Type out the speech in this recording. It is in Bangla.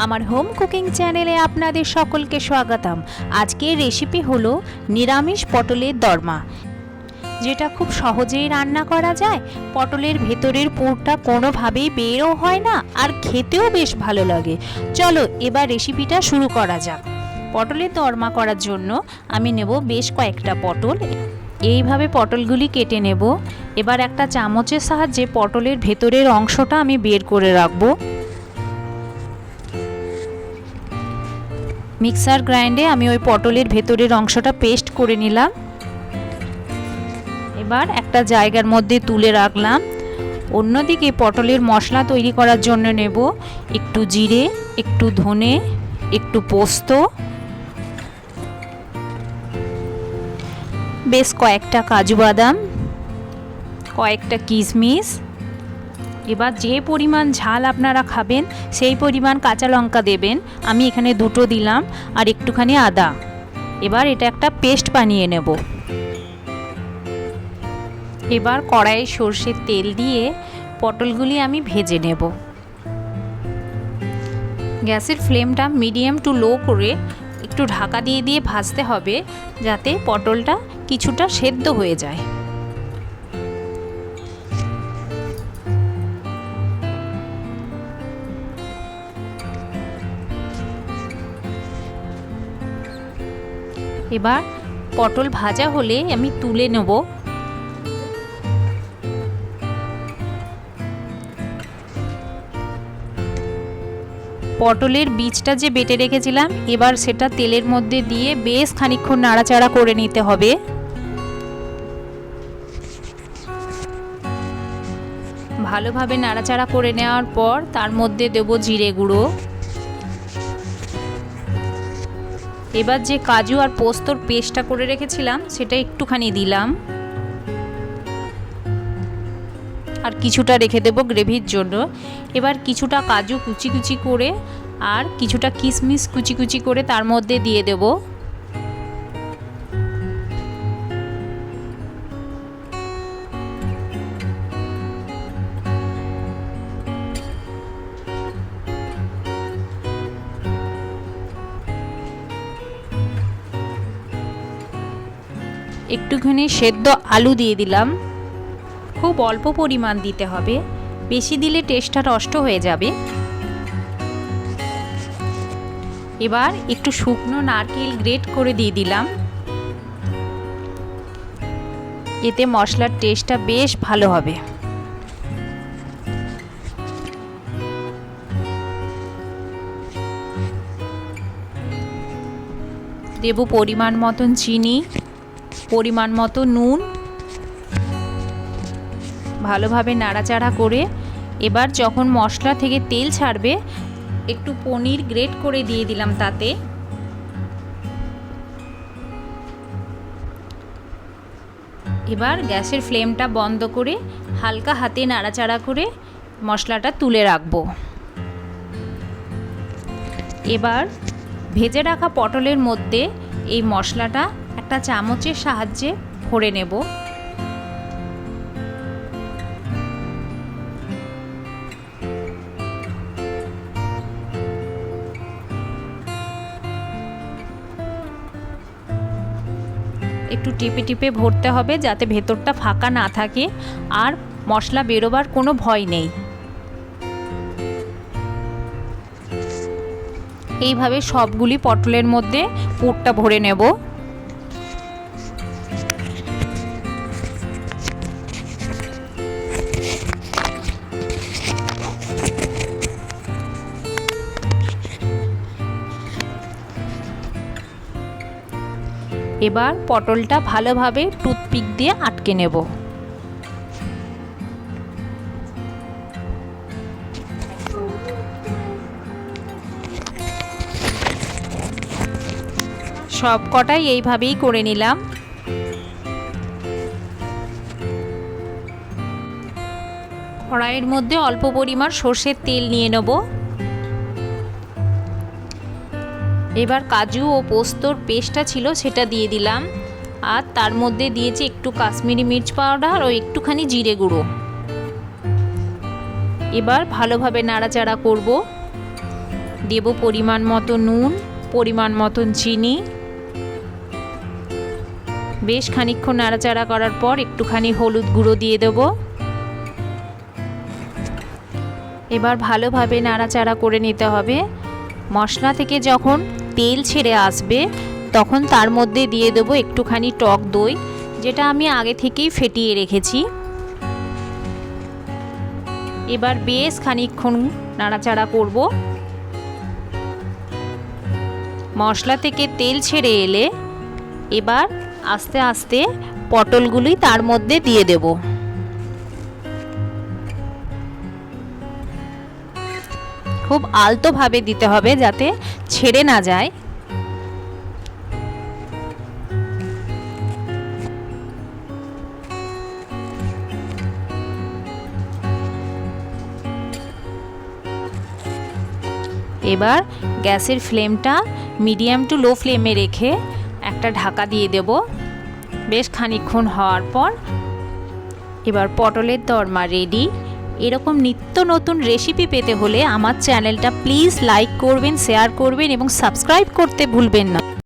আমার হোম কুকিং চ্যানেলে আপনাদের সকলকে স্বাগতম। আজকের রেসিপি হলো নিরামিষ পটলের দরমা, যেটা খুব সহজেই রান্না করা যায়। পটলের ভেতরের পুরটা কোনোভাবেই বেরও হয় না, আর খেতেও বেশ ভালো লাগে। চলো এবার রেসিপিটা শুরু করা যাক। পটলের দরমা করার জন্য আমি নেব বেশ কয়েকটা পটল। এইভাবে পটলগুলি কেটে নেব। এবার একটা চামচের সাহায্যে পটলের ভেতরের অংশটা আমি বের করে রাখবো। মিক্সার গ্রাইন্ডে আমি ওই পটলের ভেতরের অংশটা পেস্ট করে নিলাম। এবার একটা জায়গার মধ্যে তুলে রাখলাম। অন্যদিকে পটলের মশলা তৈরি করার জন্য নেব একটু জিরে, একটু ধনে, একটু পোস্ত, বেশ কয়েকটা কাজু বাদাম, কয়েকটা কিশমিশ। এবার যে পরিমাণ ঝাল আপনারা খাবেন সেই পরিমাণ কাঁচা লঙ্কা দেবেন। আমি এখানে দুটো দিলাম, আর একটুখানি আদা। এবার এটা একটা পেস্ট বানিয়ে নেব। এবার কড়াইয়ে সরষের তেল দিয়ে পটলগুলি আমি ভেজে নেব। গ্যাসের ফ্লেমটা মিডিয়াম টু লো করে একটু ঢাকা দিয়ে দিয়ে ভাজতে হবে, যাতে পটলটা কিছুটা সেদ্ধ হয়ে যায়। এবার পটল ভাজা হলে আমি তুলে নেব। পটলের বীজটা যে বেটে রেখেছিলাম, এবার সেটা তেলের মধ্যে দিয়ে বেশ খানিকক্ষণ নাড়াচাড়া করে নিতে হবে। ভালোভাবে নাড়াচাড়া করে নেওয়ার পর তার মধ্যে দেব জিরে গুঁড়ো। এবার যে কাজু আর পোস্তর পেস্টটা করে রেখেছিলাম সেটা একটুখানি দিলাম, আর কিছুটা রেখে দেব গ্রেভির জন্য। এবার কিছুটা কাজু কুচি কুচি করে আর কিছুটা কিশমিশ কুচি কুচি করে তার মধ্যে দিয়ে দেব। একটুখানি সেদ্ধ আলু দিয়ে দিলাম। খুব অল্প পরিমাণ দিতে হবে, বেশি দিলে টেস্টটা নষ্ট হয়ে যাবে। এবার একটু শুকনো নারকেল গ্রেট করে দিয়ে দিলাম। এতে মশলার টেস্টটা বেশ ভালো হবে। দেব পরিমাণ মতন চিনি, পরিমাণ মতো নুন। ভালোভাবে নাড়াচাড়া করে এবার যখন মশলা থেকে তেল ছাড়বে, একটু পনির গ্রেট করে দিয়ে দিলাম তাতে। এবার গ্যাসের ফ্লেমটা বন্ধ করে হালকা হাতে নাড়াচাড়া করে মশলাটা তুলে রাখবো। এবার ভেজে রাখা পটলের মধ্যে এই মশলাটা একটা চামচের সাহায্যে ভরে নেব। একটু টিপে টিপে ভরতে হবে, যাতে ভেতরটা ফাঁকা না থাকে আর মশলা বেরোবার কোনো ভয় নেই। এইভাবে সবগুলি পটলের মধ্যে পুরটা ভরে নেব। এবার পটলটা ভালোভাবে টুথপিক দিয়ে আটকে নেব। সব কটাই এইভাবেই করে নিলাম। কড়াইয়ের মধ্যে অল্প পরিমাণ সর্ষের তেল নিয়ে নেব। এবার কাজু ও পোস্তর পেস্টটা ছিল সেটা দিয়ে দিলাম, আর তার মধ্যে দিয়েছি একটু কাশ্মীরি মির্চ পাউডার ও একটুখানি জিরে গুঁড়ো। এবার ভালোভাবে নাড়াচাড়া করব। দেব পরিমাণ মতো নুন, পরিমাণ মতন চিনি। বেশ খানিকক্ষণ নাড়াচাড়া করার পর একটুখানি হলুদ গুঁড়ো দিয়ে দেব। এবার ভালোভাবে নাড়াচাড়া করে নিতে হবে। মশলা থেকে যখন তেল ছেড়ে আসবে তখন তার মধ্যে দিয়ে দেব একটুখানি টক দই, যেটা আমি আগে থেকেই ফেটিয়ে রেখেছি। এবার বেশ খানিকক্ষণ নাড়াচাড়া করব। মশলা থেকে তেল ছেড়ে এলে এবার আস্তে আস্তে পটলগুলি তার মধ্যে দিয়ে দেব। খুব আলতোভাবে দিতে হবে যাতে ছেড়ে না যায়। এবার গ্যাসের ফ্লেমটা মিডিয়াম টু লো ফ্লেমে রেখে একটা ঢাকা দিয়ে দেব। বেশ খানিকক্ষণ হওয়ার পর এবার পটলের দরমা রেডি। এরকম নিত্য নতুন রেসিপি পেতে হলে আমার চ্যানেলটা প্লিজ লাইক করবেন, শেয়ার করবেন এবং সাবস্ক্রাইব করতে ভুলবেন না।